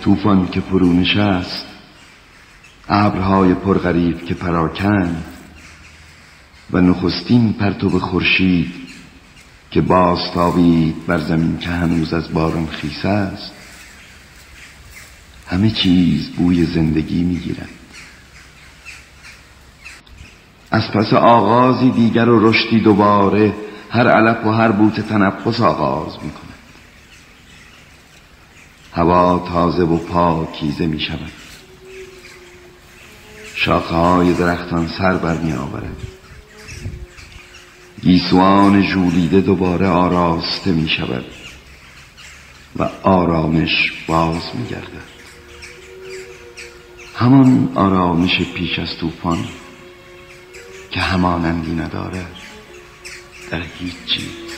طوفان که فرو نشست، ابرهای پرغریب که پراکند و نخستین پرتو خورشید که بازتابید بر زمین که هنوز از باران خیس است، همه چیز بوی زندگی میگیرد. از پس آغازی دیگر و رشدی دوباره هر علف و هر بوته تنفس آغاز میکند. هوا تازه و پاکیزه میشود. شاخه‌های درختان سر بر میآورد. گیسوان ژولیده دوباره آراسته میشود و آرامش باز میگردد. همان آرامش پیش از طوفان که همانندی ندارد در هیچ چیز.